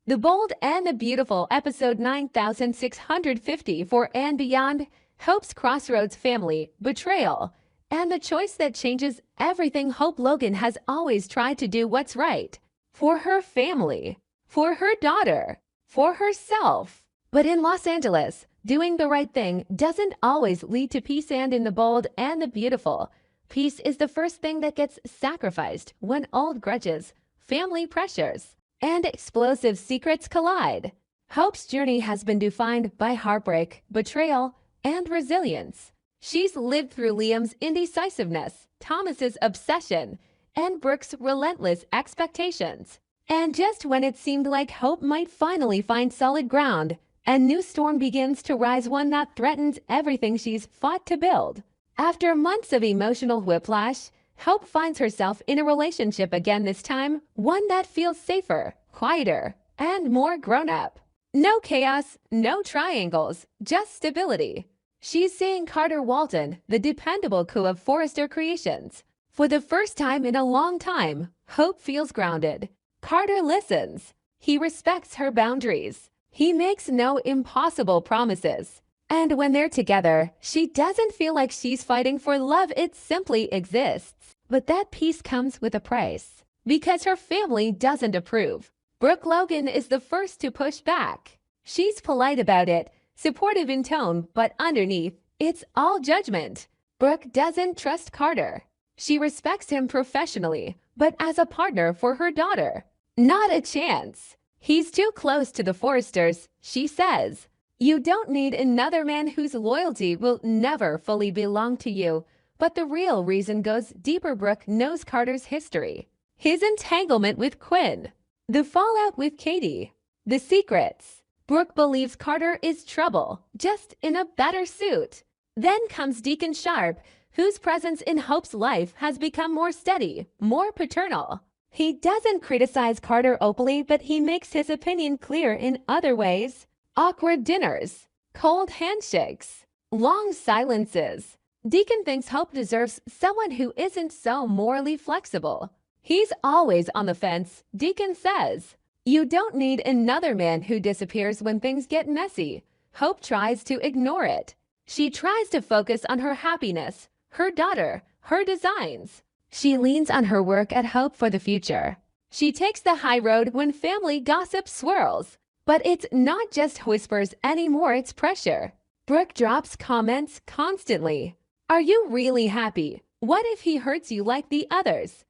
The Bold and the Beautiful, episode 9654 and beyond, Hope's Crossroads family, betrayal, and the choice that changes everything. Hope Logan has always tried to do what's right for her family, for her daughter, for herself. But in Los Angeles, doing the right thing doesn't always lead to peace, and in The Bold and the Beautiful, peace is the first thing that gets sacrificed when old grudges, family pressures, and explosive secrets collide. Hope's journey has been defined by heartbreak, betrayal, and resilience. She's lived through Liam's indecisiveness, Thomas's obsession, and Brooke's relentless expectations. And just when it seemed like Hope might finally find solid ground, a new storm begins to rise, one that threatens everything she's fought to build. After months of emotional whiplash, Hope finds herself in a relationship again, this time one that feels safer, quieter, and more grown-up. No chaos, no triangles, just stability. She's seeing Carter Walton, the dependable co of Forrester Creations. For the first time in a long time, Hope feels grounded. Carter listens. He respects her boundaries. He makes no impossible promises. And when they're together, she doesn't feel like she's fighting for love, it simply exists. But that peace comes with a price, because her family doesn't approve. Brooke Logan is the first to push back. She's polite about it, supportive in tone, but underneath, it's all judgment. Brooke doesn't trust Carter. She respects him professionally, but as a partner for her daughter, not a chance. He's too close to the Forresters, she says. You don't need another man whose loyalty will never fully belong to you. But the real reason goes deeper. Brooke knows Carter's history, his entanglement with Quinn, the fallout with Katie, the secrets. Brooke believes Carter is trouble, just in a better suit. Then comes Deacon Sharp, whose presence in Hope's life has become more steady, more paternal. He doesn't criticize Carter openly, but he makes his opinion clear in other ways. Awkward dinners, cold handshakes, long silences. Deacon thinks Hope deserves someone who isn't so morally flexible. He's always on the fence, Deacon says. You don't need another man who disappears when things get messy. Hope tries to ignore it. She tries to focus on her happiness, her daughter, her designs. She leans on her work at Hope for the future. She takes the high road when family gossip swirls. But it's not just whispers anymore, it's pressure. Brooke drops comments constantly. Are you really happy? What if he hurts you like the others?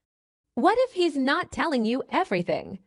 What if he's not telling you everything?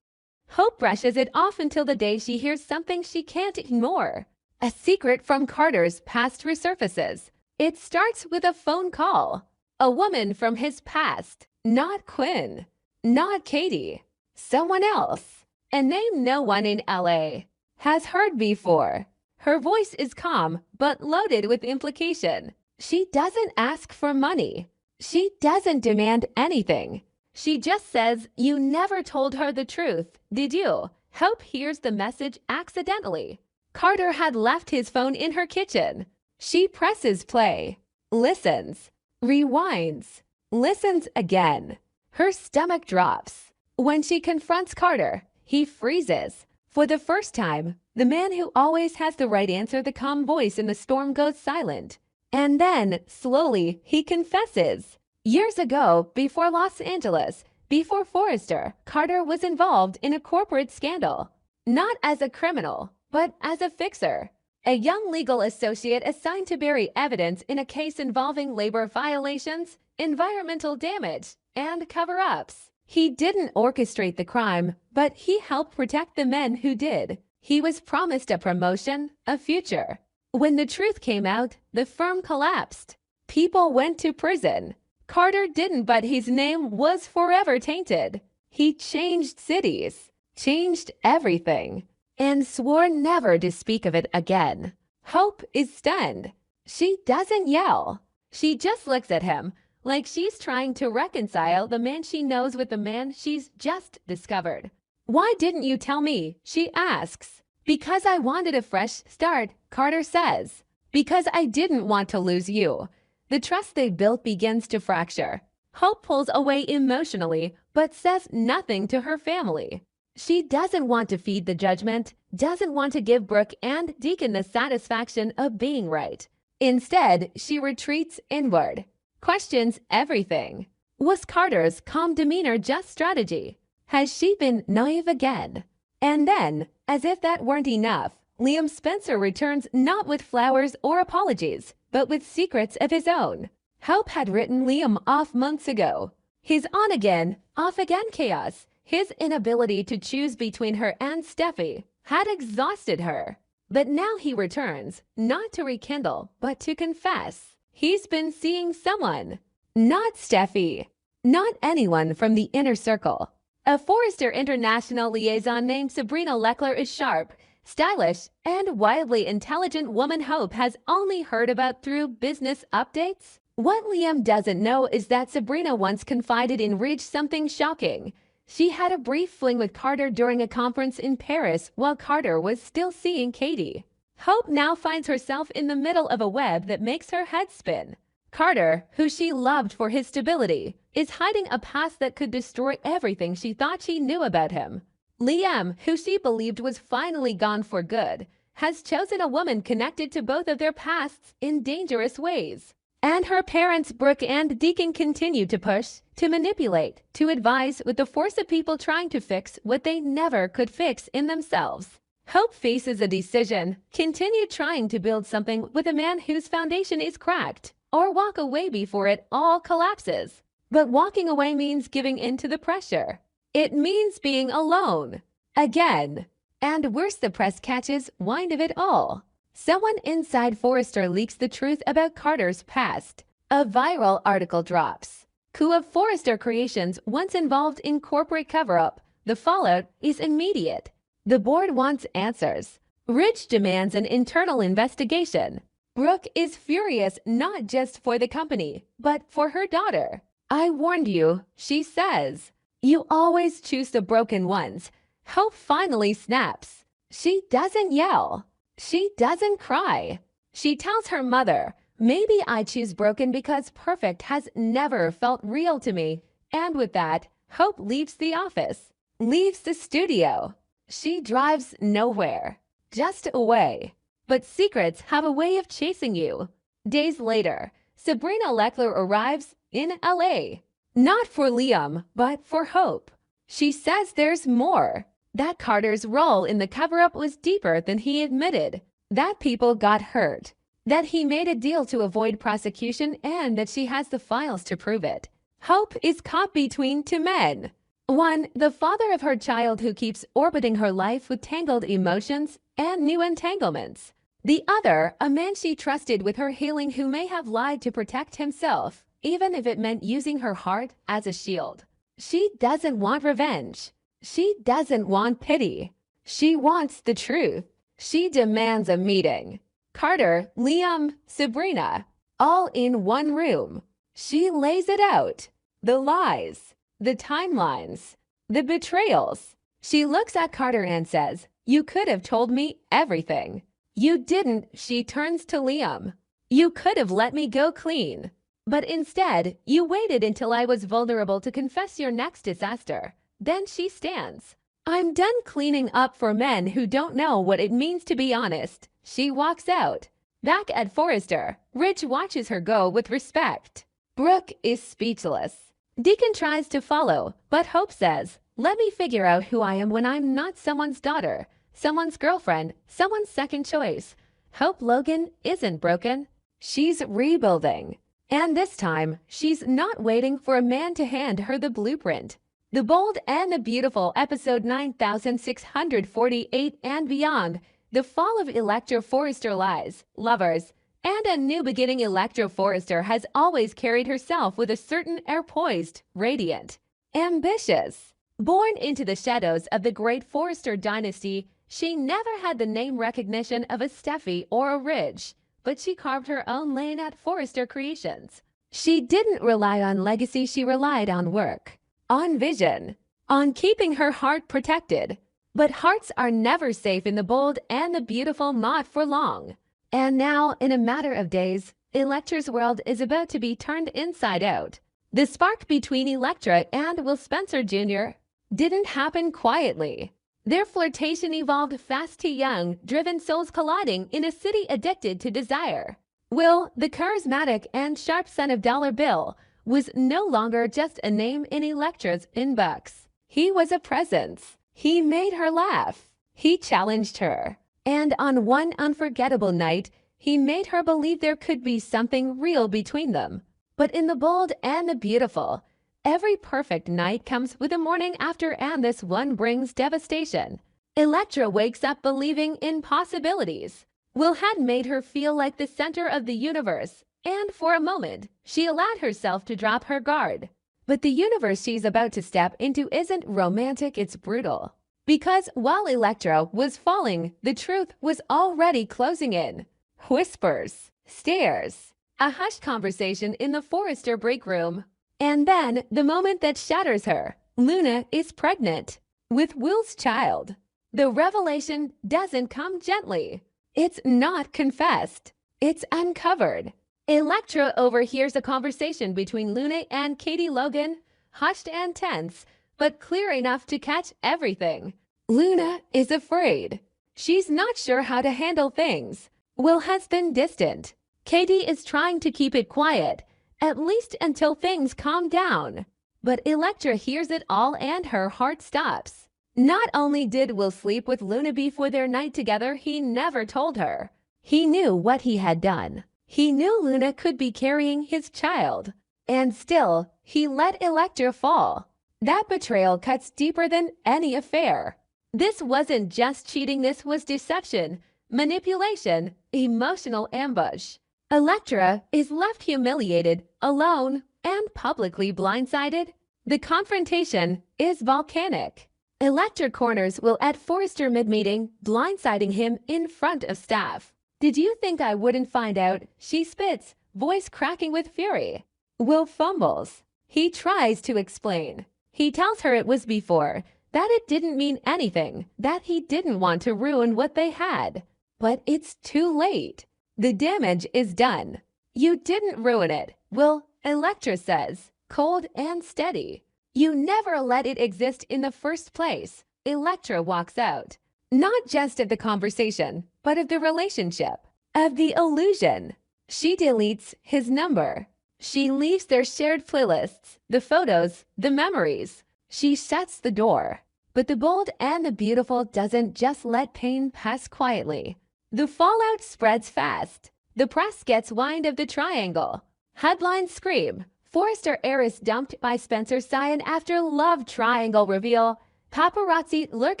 Hope brushes it off until the day she hears something she can't ignore. A secret from Carter's past resurfaces. It starts with a phone call. A woman from his past. Not Quinn. Not Katie. Someone else. A name no one in LA has heard before. Her voice is calm, but loaded with implication. She doesn't ask for money. She doesn't demand anything. She just says, you never told her the truth, did you? Hope hears the message accidentally. Carter had left his phone in her kitchen. She presses play, listens, rewinds, listens again. Her stomach drops. When she confronts Carter, he freezes. For the first time, the man who always has the right answer, the calm voice in the storm, goes silent. And then, slowly, he confesses. Years ago, before Los Angeles, before Forrester, Carter was involved in a corporate scandal. Not as a criminal, but as a fixer. A young legal associate assigned to bury evidence in a case involving labor violations, environmental damage, and cover-ups. He didn't orchestrate the crime, but he helped protect the men who did. He was promised a promotion, a future. When the truth came out, the firm collapsed. People went to prison. Carter didn't, but his name was forever tainted. He changed cities, changed everything, and swore never to speak of it again. Hope is stunned. She doesn't yell. She just looks at him, like she's trying to reconcile the man she knows with the man she's just discovered. Why didn't you tell me? She asks. Because I wanted a fresh start, Carter says. Because I didn't want to lose you. The trust they built begins to fracture. Hope pulls away emotionally, but says nothing to her family. She doesn't want to feed the judgment, doesn't want to give Brooke and Deacon the satisfaction of being right. Instead, she retreats inward, questions everything. Was Carter's calm demeanor just strategy? Has she been naive again? And then, as if that weren't enough, Liam Spencer returns not with flowers or apologies, but with secrets of his own. Hope had written Liam off months ago. His on-again, off-again chaos, his inability to choose between her and Steffi, had exhausted her. But now he returns, not to rekindle, but to confess. He's been seeing someone. Not Steffi. Not anyone from the inner circle. A Forrester International liaison named Sabrina Leckler is sharp, stylish, and wildly intelligent woman Hope has only heard about through business updates. What Liam doesn't know is that Sabrina once confided in Ridge something shocking. She had a brief fling with Carter during a conference in Paris while Carter was still seeing Katie. Hope now finds herself in the middle of a web that makes her head spin. Carter, who she loved for his stability, is hiding a past that could destroy everything she thought she knew about him. Liam, who she believed was finally gone for good, has chosen a woman connected to both of their pasts in dangerous ways. And her parents, Brooke and Deacon, continue to push, to manipulate, to advise with the force of people trying to fix what they never could fix in themselves. Hope faces a decision: continue trying to build something with a man whose foundation is cracked, or walk away before it all collapses. But walking away means giving in to the pressure. It means being alone. Again. And worse, the press catches wind of it all. Someone inside Forrester leaks the truth about Carter's past. A viral article drops. Coup of Forrester Creations once involved in corporate cover-up. The fallout is immediate. The board wants answers. Ridge demands an internal investigation. Brooke is furious not just for the company, but for her daughter. I warned you, she says. You always choose the broken ones. Hope finally snaps. She doesn't yell. She doesn't cry. She tells her mother, maybe I choose broken because perfect has never felt real to me. And with that, Hope leaves the office, leaves the studio. She drives nowhere, just away. But secrets have a way of chasing you. Days later, Sabrina Leckler arrives in LA. Not for Liam, but for Hope. She says there's more. That Carter's role in the cover-up was deeper than he admitted. That people got hurt. That he made a deal to avoid prosecution, and that she has the files to prove it. Hope is caught between two men. One, the father of her child who keeps orbiting her life with tangled emotions and new entanglements. The other, a man she trusted with her healing who may have lied to protect himself, even if it meant using her heart as a shield. She doesn't want revenge. She doesn't want pity. She wants the truth. She demands a meeting. Carter, Liam, Sabrina, all in one room. She lays it out. The lies, the timelines, the betrayals. She looks at Carter and says, you could have told me everything. You didn't. She turns to Liam. You could have let me go clean. But instead, you waited until I was vulnerable to confess your next disaster. Then she stands. I'm done cleaning up for men who don't know what it means to be honest. She walks out. Back at Forrester, Ridge watches her go with respect. Brooke is speechless. Deacon tries to follow, but Hope says, let me figure out who I am when I'm not someone's daughter, someone's girlfriend, someone's second choice. Hope Logan isn't broken. She's rebuilding. And this time, she's not waiting for a man to hand her the blueprint. The Bold and the Beautiful, episode 9648 and beyond. The fall of Elektra Forrester lies, lovers, and a new beginning. Elektra Forrester has always carried herself with a certain air, poised, radiant, ambitious. Born into the shadows of the great Forrester dynasty, she never had the name recognition of a Steffi or a Ridge, but she carved her own lane at Forrester Creations. She didn't rely on legacy, she relied on work, on vision, on keeping her heart protected. But hearts are never safe in the Bold and the Beautiful, not for long. And now, in a matter of days, Elektra's world is about to be turned inside out. The spark between Elektra and Will Spencer Jr. didn't happen quietly. Their flirtation evolved fast to young, driven souls colliding in a city addicted to desire. Will, the charismatic and sharp son of Dollar Bill, was no longer just a name in Elektra's inbox. He was a presence. He made her laugh. He challenged her. And on one unforgettable night, he made her believe there could be something real between them. But in the bold and the beautiful, every perfect night comes with a morning after, and this one brings devastation. Elektra wakes up believing in possibilities. Will had made her feel like the center of the universe, and for a moment, she allowed herself to drop her guard. But the universe she's about to step into isn't romantic, it's brutal. Because while Elektra was falling, the truth was already closing in. Whispers, stares, a hushed conversation in the Forrester break room. And then, the moment that shatters her, Luna is pregnant with Will's child. The revelation doesn't come gently. It's not confessed. It's uncovered. Elektra overhears a conversation between Luna and Katie Logan, hushed and tense, but clear enough to catch everything. Luna is afraid. She's not sure how to handle things. Will has been distant. Katie is trying to keep it quiet, at least until things calm down. But Elektra hears it all and her heart stops. Not only did Will sleep with Luna before their night together, he never told her. He knew what he had done. He knew Luna could be carrying his child. And still, he let Elektra fall. That betrayal cuts deeper than any affair. This wasn't just cheating, this was deception, manipulation, emotional ambush. Elektra is left humiliated, alone, and publicly blindsided. The confrontation is volcanic. Elektra corners Will at Forrester mid-meeting, blindsiding him in front of staff. "Did you think I wouldn't find out?" she spits, voice cracking with fury. Will fumbles. He tries to explain. He tells her it was before, that it didn't mean anything, that he didn't want to ruin what they had. But it's too late. The damage is done. "You didn't ruin it," Will, Elektra says, cold and steady. "You never let it exist in the first place." Elektra walks out. Not just of the conversation, but of the relationship, of the illusion. She deletes his number. She leaves their shared playlists, the photos, the memories. She shuts the door. But the bold and the beautiful doesn't just let pain pass quietly. The fallout spreads fast. The press gets wind of the triangle. Headlines scream, "Forrester heiress dumped by Spencer Cyan after love triangle reveal." Paparazzi lurk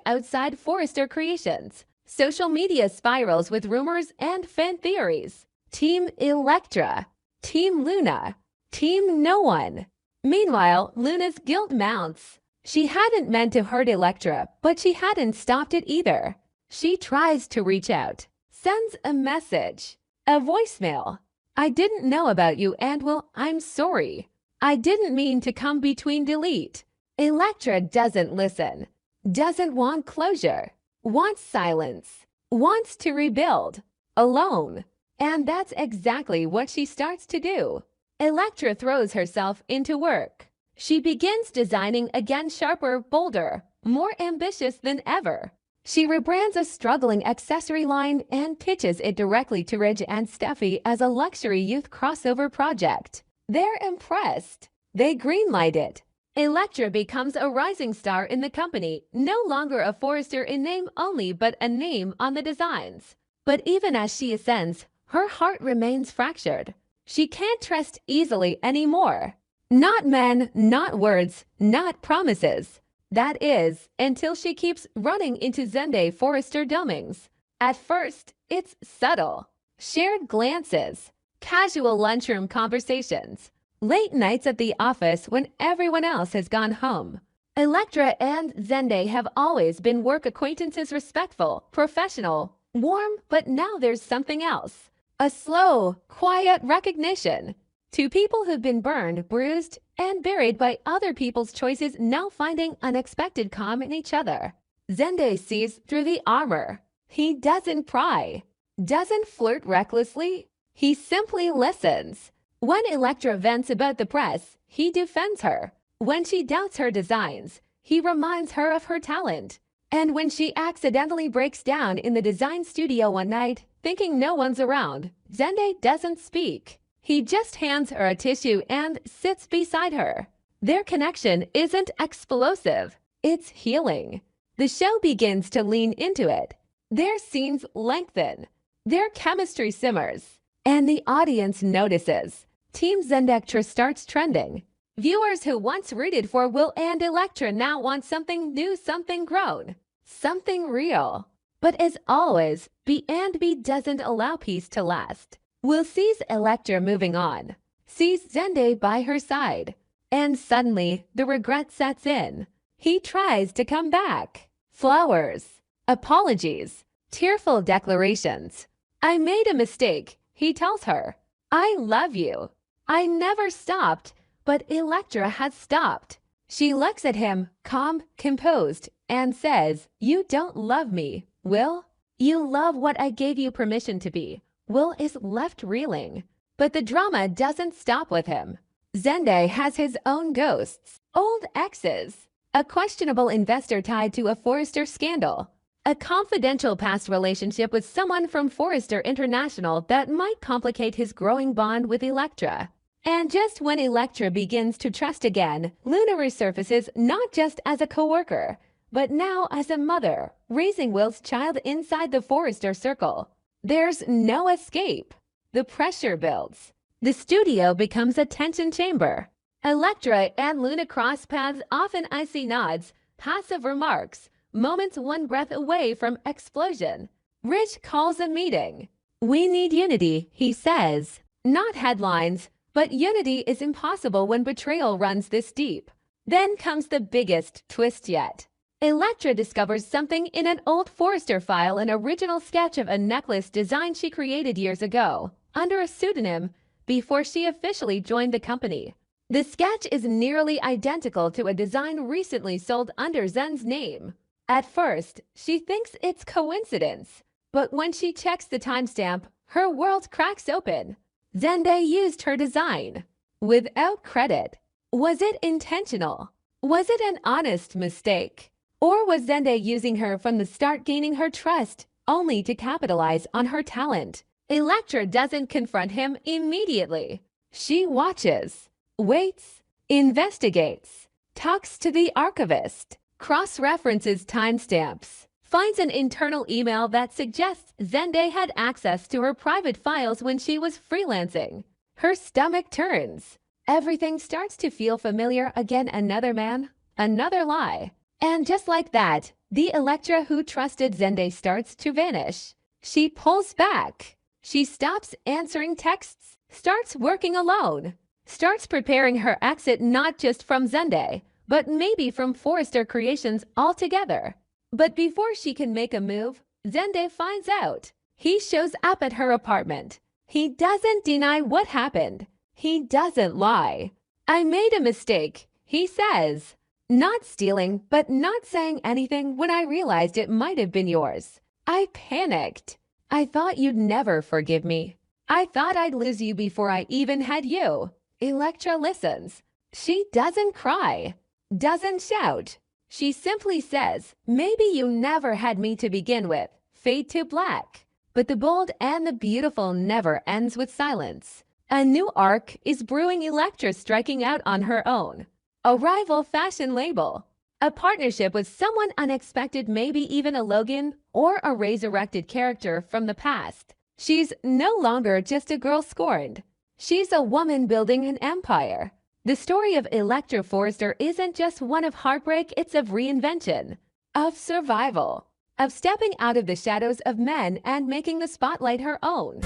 outside Forrester Creations. Social media spirals with rumors and fan theories. Team Elektra. Team Luna. Team no one. Meanwhile, Luna's guilt mounts. She hadn't meant to hurt Elektra, but she hadn't stopped it either. She tries to reach out. Sends a message. A voicemail. "I didn't know about you, and Will, I'm sorry. I didn't mean to come between." Delete. Elektra doesn't listen. Doesn't want closure. Wants silence. Wants to rebuild. Alone. And that's exactly what she starts to do. Elektra throws herself into work. She begins designing again, sharper, bolder, more ambitious than ever. She rebrands a struggling accessory line and pitches it directly to Ridge and Steffi as a luxury youth crossover project. They're impressed. They greenlight it. Elektra becomes a rising star in the company, no longer a Forrester in name only, but a name on the designs. But even as she ascends, her heart remains fractured. She can't trust easily anymore. Not men, not words, not promises. That is, until she keeps running into Zende Forrester Domings. At first, it's subtle. Shared glances, casual lunchroom conversations, late nights at the office when everyone else has gone home. Elektra and Zende have always been work acquaintances, respectful, professional, warm, but now there's something else. A slow, quiet recognition. Two people who've been burned, bruised, and buried by other people's choices, now finding unexpected calm in each other. Zende sees through the armor. He doesn't pry, doesn't flirt recklessly. He simply listens. When Elektra vents about the press, he defends her. When she doubts her designs, he reminds her of her talent. And when she accidentally breaks down in the design studio one night, thinking no one's around, Zende doesn't speak. He just hands her a tissue and sits beside her. Their connection isn't explosive, it's healing. The show begins to lean into it. Their scenes lengthen. Their chemistry simmers. And the audience notices. Team Zendektra starts trending. Viewers who once rooted for Will and Elektra now want something new, something grown, something real. But as always, B&B doesn't allow peace to last. Will sees Elektra moving on, sees Zende by her side, and suddenly the regret sets in. He tries to come back. Flowers, apologies, tearful declarations. I made a mistake, he tells her. I love you. I never stopped, but Elektra has stopped. She looks at him, calm, composed, and says, You don't love me, Will. You love what I gave you permission to be. Will is left reeling. But the drama doesn't stop with him. Zende has his own ghosts, old exes, a questionable investor tied to a Forrester scandal, a confidential past relationship with someone from Forrester International that might complicate his growing bond with Elektra. And just when Elektra begins to trust again, Luna resurfaces not just as a coworker, but now as a mother, raising Will's child inside the Forrester circle. There's no escape. The pressure builds. The studio becomes a tension chamber. Elektra and Luna cross paths, often icy nods, passive remarks, moments one breath away from explosion. Rich calls a meeting. We need unity, he says. Not headlines, but unity is impossible when betrayal runs this deep. Then comes the biggest twist yet. Elektra discovers something in an old Forrester file, an original sketch of a necklace design she created years ago, under a pseudonym, before she officially joined the company. The sketch is nearly identical to a design recently sold under Zen's name. At first, she thinks it's coincidence, but when she checks the timestamp, her world cracks open. Zende used her design. Without credit. Was it intentional? Was it an honest mistake? Or was Zende using her from the start, gaining her trust, only to capitalize on her talent? Elektra doesn't confront him immediately. She watches, waits, investigates, talks to the archivist, cross-references timestamps, finds an internal email that suggests Zende had access to her private files when she was freelancing. Her stomach turns. Everything starts to feel familiar again. Another man, another lie. And just like that, the Elektra who trusted Zende starts to vanish. She pulls back. She stops answering texts, starts working alone, starts preparing her exit not just from Zende, but maybe from Forrester Creations altogether. But before she can make a move, Zende finds out. He shows up at her apartment. He doesn't deny what happened. He doesn't lie. I made a mistake, he says. Not stealing, but not saying anything when I realized it might have been yours. I panicked. I thought you'd never forgive me. I thought I'd lose you before I even had you. Elektra listens. She doesn't cry, doesn't shout. She simply says, maybe you never had me to begin with. Fade to black. But the bold and the beautiful never ends with silence. A new arc is brewing. Elektra striking out on her own. A rival fashion label, a partnership with someone unexpected, maybe even a Logan or a resurrected character from the past. She's no longer just a girl scorned. She's a woman building an empire. The story of Elektra Forrester isn't just one of heartbreak, it's of reinvention, of survival, of stepping out of the shadows of men and making the spotlight her own.